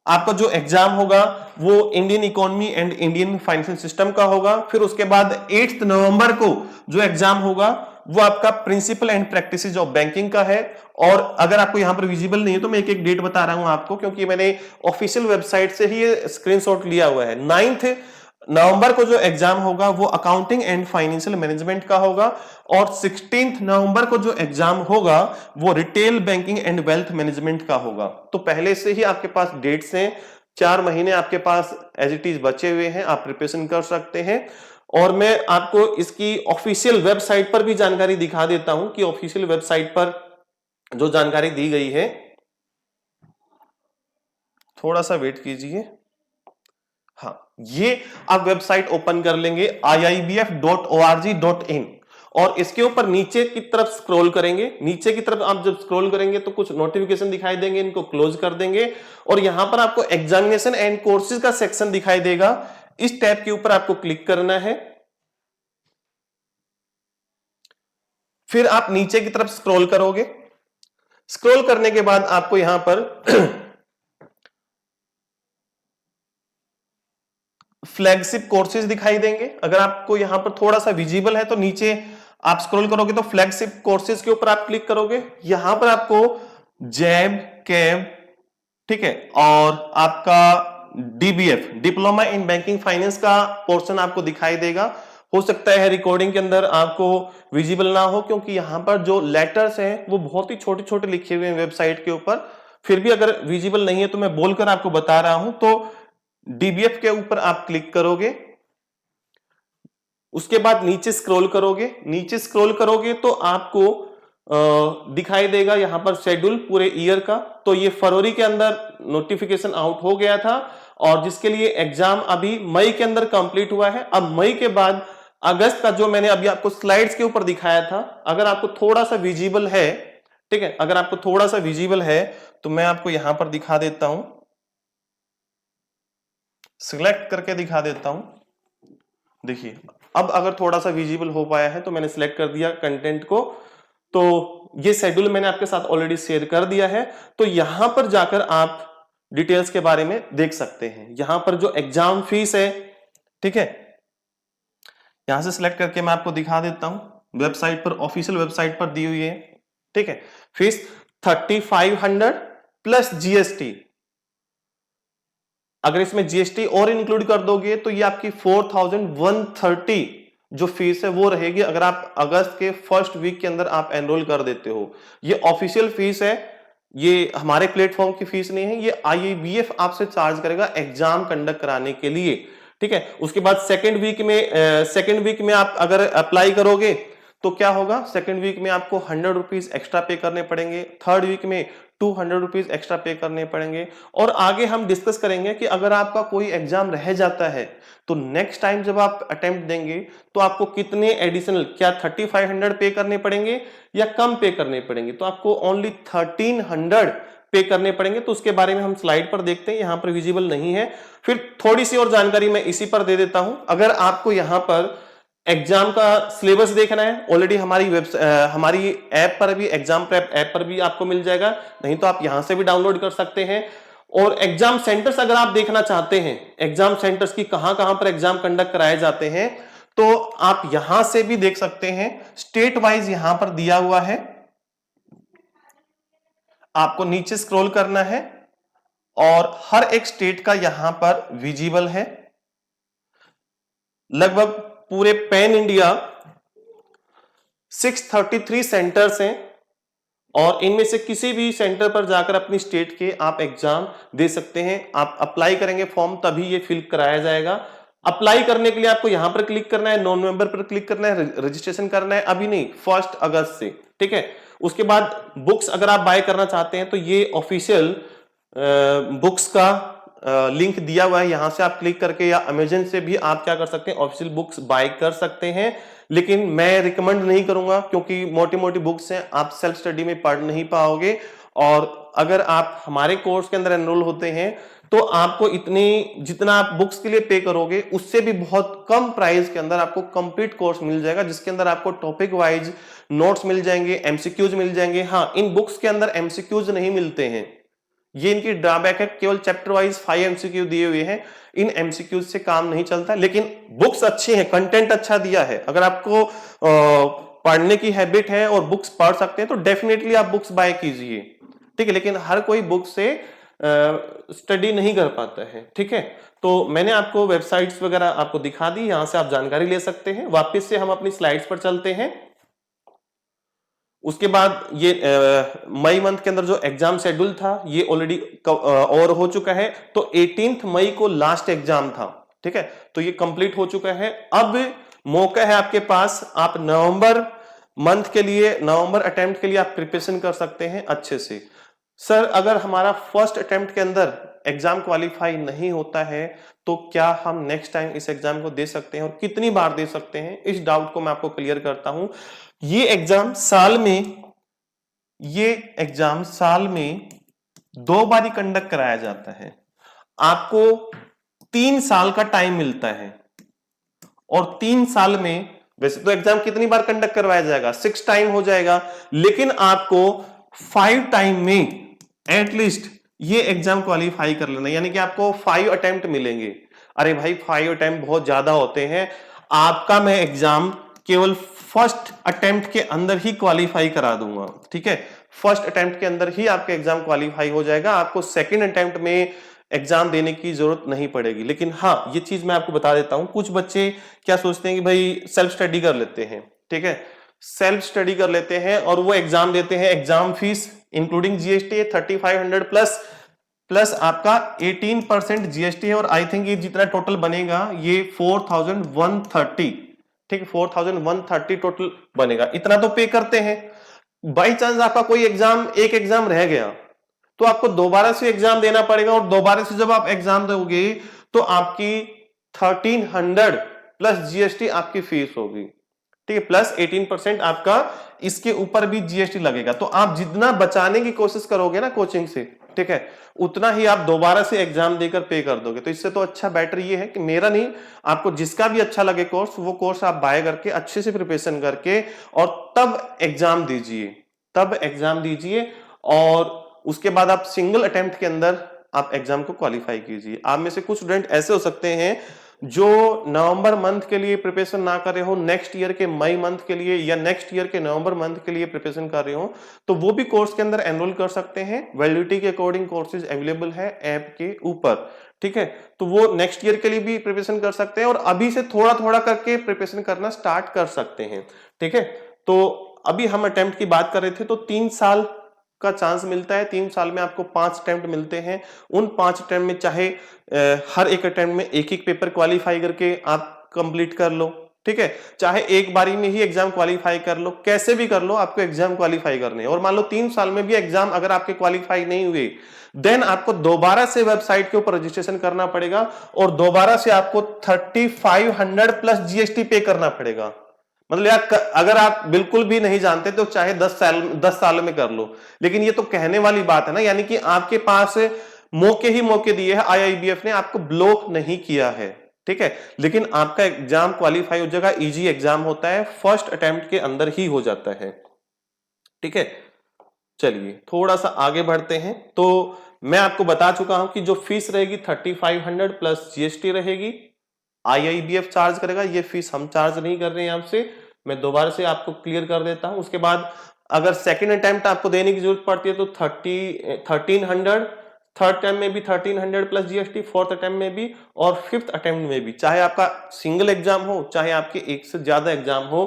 आपका जो एग्जाम होगा वो Indian economy and Indian financial system का होगा। फिर उसके बाद 8 नवंबर को जो एग्जाम होगा वो आपका principle and practices of banking का है। और अगर आपको यहां पर विजिबल नहीं है तो मैं एक एक डेट बता रहा हूं आपको, क्योंकि मैंने ऑफिशियल वेबसाइट से ही ये स्क्रीनशॉट लिया हुआ है। 9 नवंबर को जो एग्जाम होगा वो अकाउंटिंग एंड फाइनेंशियल मैनेजमेंट का होगा। और 16 नवंबर को जो एग्जाम होगा वो retail banking and wealth management का होगा। तो पहले से ही आपके पास डेट्स हैं, 4 महीने आपके पास एज इट इज बचे हुए हैं, आप प्रिपरेशन कर सकते हैं। और मैं आपको इसकी ऑफिशियल वेबसाइट पर भी जानकारी दिखा देता हूं कि ऑफिशियल वेबसाइट पर जो जानकारी दी गई है, थोड़ा सा वेट कीजिए। हाँ, ये आप वेबसाइट ओपन कर लेंगे iibf.org.in और इसके ऊपर नीचे की तरफ स्क्रॉल करेंगे। नीचे की तरफ आप जब स्क्रॉल करेंगे तो कुछ नोटिफिकेशन दिखाई देंगे, इनको क्लोज कर देंगे और यहां पर आपको एग्जामिनेशन एंड कोर्सेज का सेक्शन दिखाई देगा। इस टैब के ऊपर आपको क्लिक करना है। फिर आप नीचे की तरफ स्क्रॉल करोगे। स्क्रॉल करने के बाद आपको यहां पर फ्लैगशिप कोर्सेज दिखाई देंगे। अगर आपको यहां पर थोड़ा सा विजिबल है तो नीचे आप स्क्रॉल करोगे तो फ्लैगशिप कोर्सेज के ऊपर आप क्लिक करोगे। यहां पर आपको जैब, कैब, ठीक है, और आपका DBF, diploma in banking finance का पोर्शन आपको दिखाई देगा। हो सकता है रिकॉर्डिंग के अंदर आपको विजिबल ना हो, क्योंकि यहां पर जो लेटर्स हैं वो बहुत ही छोटे छोटे लिखे हुए हैं वेबसाइट के ऊपर। फिर भी अगर विजिबल नहीं है तो मैं बोलकर आपको बता रहा हूं। तो डीबीएफ के ऊपर आप क्लिक करोगे, उसके बाद नीचे स्क्रॉल करोगे। नीचे स्क्रॉल करोगे तो आपको दिखाई देगा यहां पर शेड्यूल पूरे ईयर का। तो ये फरवरी के अंदर नोटिफिकेशन आउट हो गया था और जिसके लिए एग्जाम अभी मई के अंदर कंप्लीट हुआ है। अब मई के बाद अगस्त का जो मैंने अभी आपको स्लाइड्स के ऊपर दिखाया था, अगर आपको थोड़ा सा विजिबल है, ठीक है, अगर आपको थोड़ा सा विजिबल है तो मैं आपको यहां पर दिखा देता हूं, सिलेक्ट करके दिखा देता हूं। देखिए, अब अगर थोड़ा सा विजिबल हो पाया है तो मैंने सिलेक्ट कर दिया कंटेंट को। तो ये शेड्यूल मैंने आपके साथ ऑलरेडी शेयर कर दिया है। तो यहां पर जाकर आप डिटेल्स के बारे में देख सकते हैं। यहां पर जो एग्जाम फीस है, ठीक है, यहां से सिलेक्ट करके मैं आपको दिखा देता हूं। वेबसाइट पर, ऑफिशियल वेबसाइट पर दी हुई है, ठीक है। Fees 3500 plus GST. अगर इसमें जीएसटी और इंक्लूड कर दोगे तो ये आपकी 4130 जो फीस है वो रहेगी, अगर आप अगस्त के फर्स्ट वीक के अंदर आप एनरोल कर देते हो। ये ऑफिशियल फीस है, ये हमारे प्लेटफॉर्म की फीस नहीं है। ये आईआईबीएफ आपसे चार्ज करेगा एग्जाम कंडक्ट कराने के लिए, ठीक है। उसके बाद सेकेंड वीक में आप अगर अप्लाई करोगे तो क्या होगा, सेकेंड वीक में आपको 100 रुपीज एक्स्ट्रा पे करने पड़ेंगे। थर्ड वीक में 200 रुपीज एक्स्ट्रा पे करने पड़ेंगे। और आगे हम डिस्कस करेंगे कि अगर आपका कोई एग्जाम रह जाता है तो नेक्स्ट टाइम जब आप अटेम्प्ट देंगे तो आपको कितने एडिशनल, क्या 3500 पे करने पड़ेंगे या कम पे करने पड़ेंगे। तो आपको ओनली 1300 पे करने पड़ेंगे। तो उसके बारे में हम स्लाइड पर देखते हैं, यहां पर विजिबल नहीं है। फिर थोड़ी सी और जानकारी मैं इसी पर दे देता हूं। अगर आपको यहां पर एग्जाम का सिलेबस देखना है, ऑलरेडी हमारी ऐप पर भी, एग्जाम प्रेप ऐप पर भी आपको मिल जाएगा, नहीं तो आप यहां से भी डाउनलोड कर सकते हैं। और एग्जाम सेंटर्स अगर आप देखना चाहते हैं, एग्जाम सेंटर्स की कहां कहां पर एग्जाम कंडक्ट कराए जाते हैं, तो आप यहां से भी देख सकते हैं। स्टेट वाइज यहां पर दिया हुआ है, आपको नीचे स्क्रॉल करना है और हर एक स्टेट का यहां पर विजिबल है। लगभग पूरे पैन इंडिया 633 सेंटर्स हैं और इनमें से किसी भी सेंटर पर जाकर अपनी स्टेट के आप एग्जाम दे सकते हैं। आप अप्लाई करेंगे फॉर्म तभी ये फिल कराया जाएगा। अप्लाई करने के लिए आपको यहां पर क्लिक करना है, 9 नवंबर पर क्लिक करना है, रजिस्ट्रेशन करना है, अभी नहीं, 1 अगस्त से, ठीक है। उसके बाद बुक्स अगर आप बाय करना चाहते हैं तो ये ऑफिशियल बुक्स का लिंक दिया हुआ है, यहां से आप क्लिक करके या अमेजन से भी आप क्या कर सकते हैं, ऑफिशियल बुक्स बाय कर सकते हैं। लेकिन मैं रिकमेंड नहीं करूंगा क्योंकि मोटी मोटी बुक्स हैं, आप सेल्फ स्टडी में पढ़ नहीं पाओगे। और अगर आप हमारे कोर्स के अंदर एनरोल होते हैं तो आपको इतनी, जितना आप बुक्स के लिए पे करोगे उससे भी बहुत कम प्राइस के अंदर आपको कंप्लीट कोर्स मिल जाएगा, जिसके अंदर आपको टॉपिक वाइज नोट्स मिल जाएंगे, एमसीक्यूज मिल जाएंगे। हाँ, इन बुक्स के अंदर एमसीक्यूज नहीं मिलते हैं, ये इनकी ड्रॉबैक है, केवल चैप्टर वाइज 5 एमसीक्यू दिए हुए हैं, इन एमसीक्यू से काम नहीं चलता। लेकिन बुक्स अच्छी हैं, कंटेंट अच्छा दिया है, अगर आपको पढ़ने की हैबिट है और बुक्स पढ़ सकते हैं तो डेफिनेटली आप बुक्स बाय कीजिए, ठीक है। लेकिन हर कोई बुक से स्टडी नहीं कर पाता है, ठीक है। तो मैंने आपको वेबसाइट्स वगैरह आपको दिखा दी, यहां से आप जानकारी ले सकते हैं। वापस से हम अपनी स्लाइड्स पर चलते हैं। उसके बाद ये मई मंथ के अंदर जो एग्जाम शेड्यूल था ये ऑलरेडी और हो चुका है। तो 18 मई को लास्ट एग्जाम था, ठीक है, तो ये कंप्लीट हो चुका है। अब मौका है आपके पास, आप नवंबर मंथ के लिए, नवंबर अटेम्प्ट के लिए आप प्रिपरेशन कर सकते हैं अच्छे से। सर अगर हमारा फर्स्ट अटेम्प्ट के अंदर एग्जाम क्वालिफाई नहीं होता है तो क्या हम नेक्स्ट टाइम इस एग्जाम को दे सकते हैं और कितनी बार दे सकते हैं, इस डाउट को मैं आपको क्लियर करता हूं। ये एग्जाम साल में 2 बार ही कंडक्ट कराया जाता है। आपको 3 साल का टाइम मिलता है और 3 साल में वैसे तो एग्जाम कितनी बार कंडक्ट करवाया जाएगा, 6 टाइम हो जाएगा, लेकिन आपको 5 टाइम में एटलीस्ट ये एग्जाम क्वालिफाई कर लेना, यानी कि आपको 5 अटेम्प्ट मिलेंगे। अरे भाई 5 अटेम्प्ट बहुत ज्यादा होते हैं, आपका मैं एग्जाम केवल फर्स्ट अटेम्प्ट के अंदर ही क्वालिफाई करा दूंगा, ठीक है। फर्स्ट अटेम्प्ट के अंदर ही आपका एग्जाम क्वालिफाई हो जाएगा, आपको सेकंड अटेम्प्ट में एग्जाम देने की जरूरत नहीं पड़ेगी। लेकिन हाँ, ये चीज मैं आपको बता देता हूं, कुछ बच्चे क्या सोचते हैं कि भाई सेल्फ स्टडी कर लेते हैं, ठीक है, सेल्फ स्टडी कर लेते हैं और वो एग्जाम देते हैं। Exam fees including GST 3500 plus आपका 18% जीएसटी है, और आई थिंक ये जितना टोटल बनेगा ये 4130, ठीक है, 4130 टोटल बनेगा, इतना तो पे करते हैं। बाई चांस आपका कोई एक एग्जाम रह गया तो आपको दोबारा से एग्जाम देना पड़ेगा, और दोबारा से जब आप एग्जाम दोगे तो आपकी 1300 प्लस जीएसटी आपकी फीस होगी, ठीक है, प्लस 18% आपका इसके ऊपर भी जीएसटी लगेगा। तो आप जितना बचाने की कोशिश करोगे ना कोचिंग से, ठीक है, उतना ही आप दोबारा से एग्जाम देकर पे कर दोगे। तो इससे तो अच्छा बेटर ये है कि मेरा नहीं, आपको जिसका भी अच्छा लगे कोर्स, वो कोर्स आप बाय करके अच्छे से प्रिपरेशन करके और तब एग्जाम दीजिए, और उसके बाद आप सिंगल अटेम्प्ट के अंदर आप एग्जाम को क्वालिफाई कीजिए। आप में से कुछ स्टूडेंट ऐसे हो सकते हैं जो नवंबर मंथ के लिए प्रिपरेशन ना कर रहे हो, नेक्स्ट ईयर के मई मंथ के लिए या नेक्स्ट ईयर के नवंबर मंथ के लिए प्रिपरेशन कर रहे हो, तो वो भी कोर्स के अंदर एनरोल कर सकते हैं। वैलिडिटी के अकॉर्डिंग कोर्सेज अवेलेबल है ऐप के ऊपर, ठीक है, तो वो नेक्स्ट ईयर के लिए भी प्रिपरेशन कर सकते हैं और अभी से थोड़ा थोड़ा करके प्रिपरेशन करना स्टार्ट कर सकते हैं, ठीक है। तो अभी हम अटेम्प्ट की बात कर रहे थे, तो 3 साल का चांस मिलता है, 3 साल में आपको 5 अटेम्प्ट मिलते हैं। उन 5 अटेम्प्ट में चाहे हर एक अटेम्प्ट में एक पेपर क्वालिफाई करके आप कंप्लीट कर लो, ठीक है, चाहे एक बारी में ही एग्जाम क्वालिफाई कर लो, कैसे भी कर लो, आपको एग्जाम क्वालिफाई करने। और मान लो 3 साल में भी एग्जाम अगर आपके क्वालिफाई नहीं हुए, देन आपको दोबारा से वेबसाइट के ऊपर रजिस्ट्रेशन करना पड़ेगा और दोबारा से आपको 3500 प्लस जीएसटी पे करना पड़ेगा। मतलब यार, अगर आप बिल्कुल भी नहीं जानते तो चाहे 10 साल में कर लो, लेकिन ये तो कहने वाली बात है ना, यानी कि आपके पास मौके ही मौके दिए हैं, आईआईबीएफ ने आपको ब्लॉक नहीं किया है, ठीक है, लेकिन आपका एग्जाम क्वालिफाई हो जाएगा। इजी एग्जाम होता है, फर्स्ट अटेम्प्ट के अंदर ही हो जाता है, ठीक है। चलिए थोड़ा सा आगे बढ़ते हैं। तो मैं आपको बता चुका हूं कि जो फीस रहेगी 3500 प्लस जीएसटी रहेगी, आईआईबीएफ चार्ज करेगा, ये फीस हम चार्ज नहीं कर रहे हैं आपसे, मैं दोबारा से आपको क्लियर कर देता हूं। उसके बाद अगर सेकंड अटेम्प्ट आपको देने की जरूरत पड़ती है तो 1300, थर्ड अटेम्प्ट में भी 1300 प्लस जीएसटी, फोर्थ अटेम्प्ट में भी और फिफ्थ अटेम्प्ट में भी, चाहे आपका सिंगल एग्जाम हो चाहे आपके एक से ज्यादा एग्जाम हो,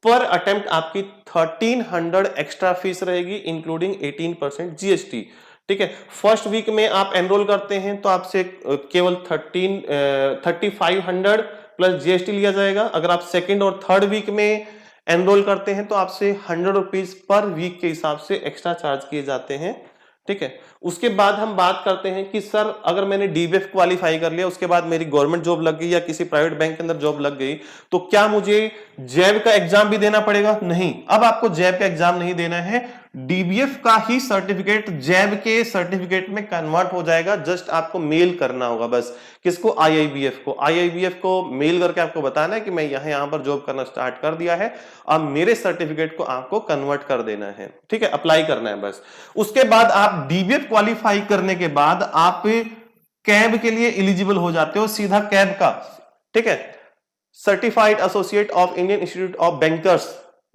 पर अटेम्प्ट आपकी 1300 एक्स्ट्रा फीस रहेगी इंक्लूडिंग 18% जीएसटी, ठीक है। फर्स्ट वीक में आप एनरोल करते हैं तो आपसे केवल 3500 प्लस जीएसटी लिया जाएगा। अगर आप सेकंड और थर्ड वीक में एनरोल करते हैं तो आपसे 100 रुपीज पर वीक के हिसाब से एक्स्ट्रा चार्ज किए जाते हैं, ठीक है। उसके बाद हम बात करते हैं कि सर अगर मैंने डीबीएफ क्वालिफाई कर लिया, उसके बाद मेरी गवर्नमेंट जॉब लग गई या किसी प्राइवेट बैंक के अंदर जॉब लग गई, तो क्या मुझे जैब का एग्जाम भी देना पड़ेगा? नहीं, अब आपको जैब का एग्जाम नहीं देना है, डीबीएफ का ही सर्टिफिकेट जैब के सर्टिफिकेट में कन्वर्ट हो जाएगा। जस्ट आपको मेल करना होगा बस। किसको? आईआईबीएफ को। आईआईबीएफ को मेल करके आपको बताना है कि मैं यहां पर जॉब करना स्टार्ट कर दिया है, अब मेरे सर्टिफिकेट को आपको कन्वर्ट कर देना है। ठीक है, अप्लाई करना है बस। उसके बाद आप डीबीएफ क्वालिफाई करने के बाद आप कैब के लिए एलिजिबल हो जाते हो, सीधा कैब का। ठीक है, certified associate of Indian institute of bankers,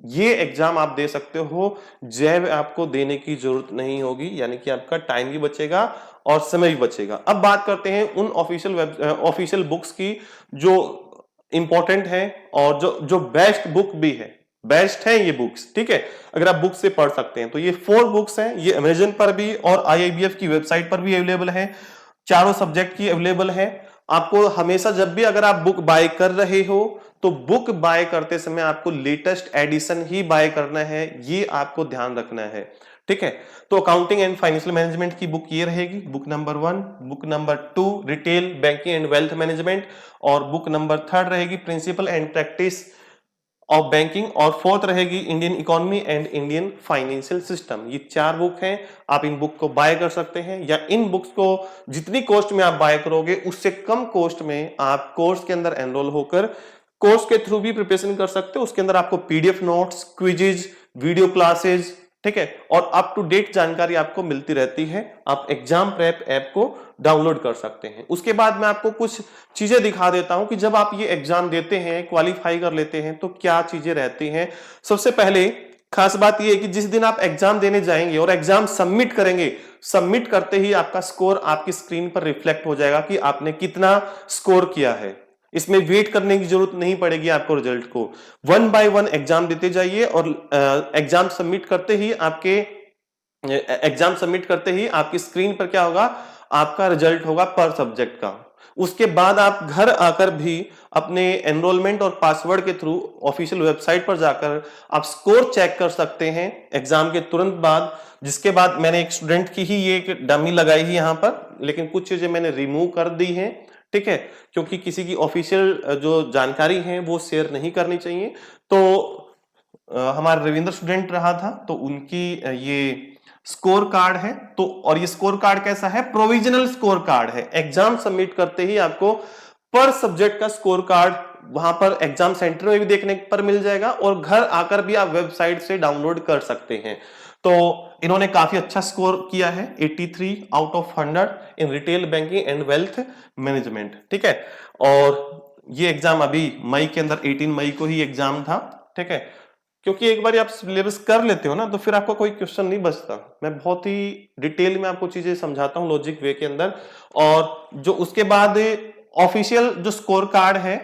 ये एग्जाम आप दे सकते हो। जैब आपको देने की जरूरत नहीं होगी, यानी कि आपका टाइम भी बचेगा और समय भी बचेगा। अब बात करते हैं उन ऑफिशियल बुक्स की जो इंपॉर्टेंट है और जो बेस्ट बुक भी है। बेस्ट है ये बुक्स, ठीक है, अगर आप बुक से पढ़ सकते हैं तो ये 4 बुक्स हैं। ये अमेजन पर भी और आईआईबीएफ की वेबसाइट पर भी अवेलेबल है। चारों सब्जेक्ट की अवेलेबल है। आपको हमेशा जब भी अगर आप बुक बाय कर रहे हो तो बुक बाय करते समय आपको लेटेस्ट एडिशन ही बाय करना है, ये आपको ध्यान रखना है। ठीक है, तो अकाउंटिंग एंड फाइनेंशियल मैनेजमेंट की बुक ये रहेगी, book number 1। Book number 2 retail banking and wealth management, और बुक नंबर 3 रहेगी principle and practice of banking, और 4th रहेगी Indian economy and Indian financial system. ये 4 बुक हैं। आप इन बुक को बाय कर सकते हैं, या इन बुक्स को जितनी कॉस्ट में आप बाय करोगे उससे कम कॉस्ट में आप कोर्स के अंदर एनरोल होकर कोर्स के थ्रू भी प्रिपरेशन कर सकते हो। उसके अंदर आपको PDF notes, quizzes, video classes, ठीक है, और अप टू डेट जानकारी आपको मिलती रहती है। आप एग्जाम प्रेप ऐप को डाउनलोड कर सकते हैं। उसके बाद मैं आपको कुछ चीजें दिखा देता हूं कि जब आप ये एग्जाम देते हैं, क्वालिफाई कर लेते हैं, तो क्या चीजें रहती हैं। सबसे पहले खास बात यह है कि जिस दिन आप एग्जाम देने जाएंगे और एग्जाम सबमिट करेंगे, सबमिट करते ही आपका स्कोर आपकी स्क्रीन पर रिफ्लेक्ट हो जाएगा कि आपने कितना स्कोर किया है। इसमें वेट करने की जरूरत नहीं पड़ेगी आपको रिजल्ट को। 1 बाय 1 एग्जाम देते जाइए, और एग्जाम सबमिट करते ही आपकी स्क्रीन पर क्या होगा? आपका रिजल्ट होगा पर सब्जेक्ट का। उसके बाद आप घर आकर भी अपने एनरोलमेंट और पासवर्ड के थ्रू ऑफिशियल वेबसाइट पर जाकर आप स्कोर चेक कर सकते हैं एग्जाम के तुरंत बाद। जिसके बाद मैंने एक स्टूडेंट की ही ये एक डमी लगाई है यहाँ पर, लेकिन कुछ चीजें मैंने रिमूव कर दी हैं। ठीक है, क्योंकि किसी की ऑफिशियल जो जानकारी है वो शेयर नहीं करनी चाहिए। तो हमारा रविंद्र स्टूडेंट रहा था, तो उनकी ये स्कोर कार्ड है। तो और ये स्कोर कार्ड कैसा है? प्रोविजनल स्कोर कार्ड है। एग्जाम सबमिट करते ही आपको पर सब्जेक्ट का स्कोर कार्ड वहां पर एग्जाम सेंटर में भी देखने पर मिल जाएगा, और घर आकर भी आप वेबसाइट से डाउनलोड कर सकते हैं। तो इन्होंने काफी अच्छा स्कोर किया है, 83 out of 100 in retail banking and wealth management. ठीक है, और ये एग्जाम अभी मई के अंदर 18 मई को ही एग्जाम था। ठीक है, क्योंकि एक बार आप सिलेबस कर लेते हो ना, तो फिर आपका कोई क्वेश्चन नहीं बचता। मैं बहुत ही डिटेल में आपको चीजें समझाता हूं लॉजिक वे के अंदर। और जो उसके बाद ऑफिशियल जो स्कोर कार्ड है,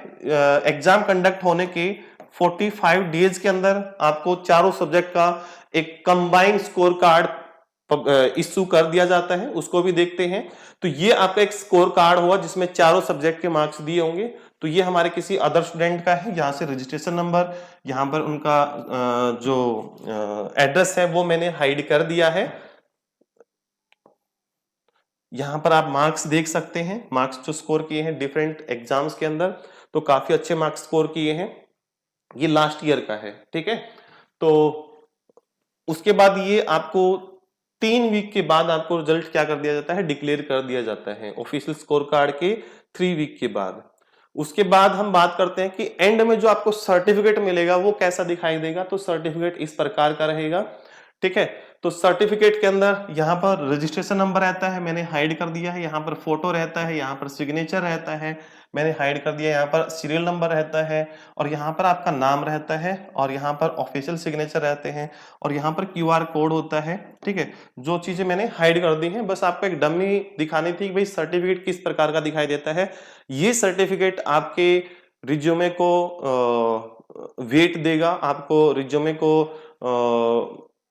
एग्जाम कंडक्ट होने के 45 डेज के अंदर आपको चारों सब्जेक्ट का एक कंबाइंड स्कोर कार्ड इश्यू कर दिया जाता है, उसको भी देखते हैं। तो ये आपका एक स्कोर कार्ड हुआ जिसमें चारों सब्जेक्ट के मार्क्स दिए होंगे। तो ये हमारे किसी अदर स्टूडेंट का है। यहाँ से रजिस्ट्रेशन नंबर, यहाँ पर उनका जो एड्रेस है वो मैंने हाइड कर दिया है। यहाँ पर आप मार्क्स देख सकते हैं, मार्क्स जो स्कोर किए हैं डिफरेंट एग्जाम्स के अंदर, तो काफी अच्छे मार्क्स स्कोर किए हैं। ये लास्ट ईयर का है। ठीक है, तो उसके बाद ये आपको 3 वीक के बाद आपको रिजल्ट क्या कर दिया जाता है? डिक्लेयर कर दिया जाता है ऑफिशियल स्कोर कार्ड के 3 वीक के बाद। उसके बाद हम बात करते हैं कि एंड में जो आपको सर्टिफिकेट मिलेगा वो कैसा दिखाई देगा। तो सर्टिफिकेट इस प्रकार का रहेगा। ठीक है, तो सर्टिफिकेट के अंदर यहाँ पर रजिस्ट्रेशन नंबर रहता है, मैंने हाइड कर दिया है। यहाँ पर फोटो रहता है, यहाँ पर सिग्नेचर रहता है, मैंने हाइड कर दिया। यहाँ पर सीरियल नंबर रहता है, और यहाँ पर आपका नाम रहता है, और यहाँ पर ऑफिशियल सिग्नेचर रहते हैं, और यहाँ पर क्यूआर कोड होता है। ठीक है, जो चीजें मैंने हाइड कर दी हैं, बस आपको एक डमी दिखानी थी कि भाई सर्टिफिकेट किस प्रकार का दिखाई देता है। ये सर्टिफिकेट आपके रिज्यूमे को वेट देगा, आपको रिज्यूमे को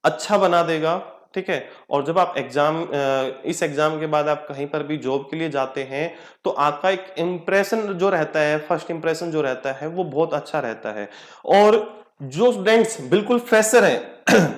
अच्छा बना देगा। ठीक है, और जब आप इस एग्जाम के बाद आप कहीं पर भी जॉब के लिए जाते हैं तो आपका एक इंप्रेशन जो रहता है, फर्स्ट इंप्रेशन जो रहता है वो बहुत अच्छा रहता है। और जो स्टूडेंट्स बिल्कुल फ्रेशर हैं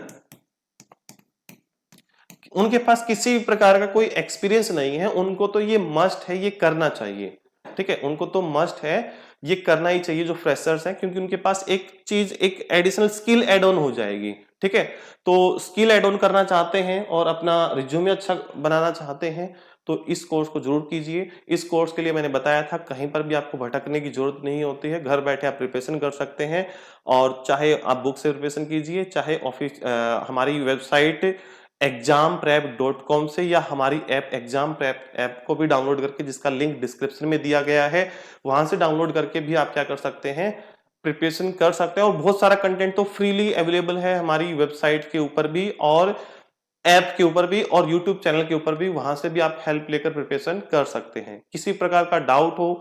उनके पास किसी प्रकार का कोई एक्सपीरियंस नहीं है, उनको तो ये मस्ट है, ये करना चाहिए। ठीक है, उनको तो मस्ट है ये करना ही चाहिए जो फ्रेशर्स हैं, क्योंकि उनके पास एक चीज, एक एडिशनल स्किल एड ऑन हो जाएगी। ठीक है, तो स्किल एड ऑन करना चाहते हैं और अपना रिज्यूमे अच्छा बनाना चाहते हैं तो इस कोर्स को जरूर कीजिए। इस कोर्स के लिए मैंने बताया था कहीं पर भी आपको भटकने की जरूरत नहीं होती है, घर बैठे आप प्रिपरेशन कर सकते हैं। और चाहे आप बुक से प्रिपरेशन कीजिए, चाहे ऑफिस हमारी वेबसाइट examprep.com से, या हमारी ऐप एग्जाम प्रेप ऐप को भी डाउनलोड करके, जिसका लिंक डिस्क्रिप्शन में दिया गया है, वहां से डाउनलोड करके भी आप क्या कर सकते हैं, प्रिपरेशन कर सकते हैं। और बहुत सारा कंटेंट तो फ्रीली अवेलेबल है हमारी वेबसाइट के ऊपर भी, और ऐप के ऊपर भी, और यूट्यूब चैनल के ऊपर भी, वहां से भी आप हेल्प लेकर प्रिपरेशन कर सकते हैं। किसी प्रकार का डाउट हो,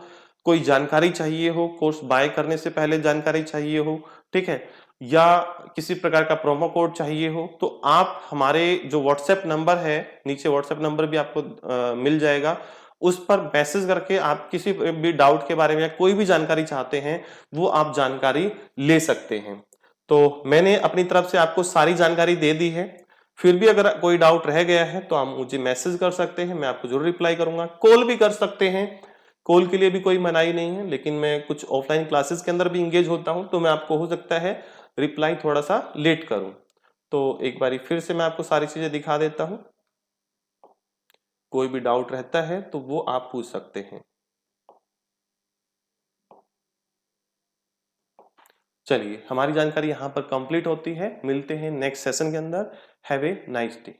कोई जानकारी चाहिए हो, कोर्स बाय करने से पहले जानकारी चाहिए हो, ठीक है, या किसी प्रकार का प्रोमो कोड चाहिए हो, तो आप हमारे जो व्हाट्सएप नंबर है, नीचे व्हाट्सएप नंबर भी आपको मिल जाएगा, उस पर मैसेज करके आप किसी भी डाउट के बारे में कोई भी जानकारी चाहते हैं वो आप जानकारी ले सकते हैं। तो मैंने अपनी तरफ से आपको सारी जानकारी दे दी है। फिर भी अगर कोई डाउट रह गया है तो आप मुझे मैसेज कर सकते हैं, मैं आपको जरूर रिप्लाई करूंगा। कॉल भी कर सकते हैं, कॉल के लिए भी कोई मनाही नहीं है, लेकिन मैं कुछ ऑफलाइन क्लासेस के अंदर भी इंगेज होता हूं तो मैं आपको हो सकता है रिप्लाई थोड़ा सा लेट करूं। तो एक बारी फिर से मैं आपको सारी चीजें दिखा देता हूं, कोई भी डाउट रहता है तो वो आप पूछ सकते हैं। चलिए, हमारी जानकारी यहां पर कंप्लीट होती है, मिलते हैं नेक्स्ट सेशन के अंदर। Have a nice day.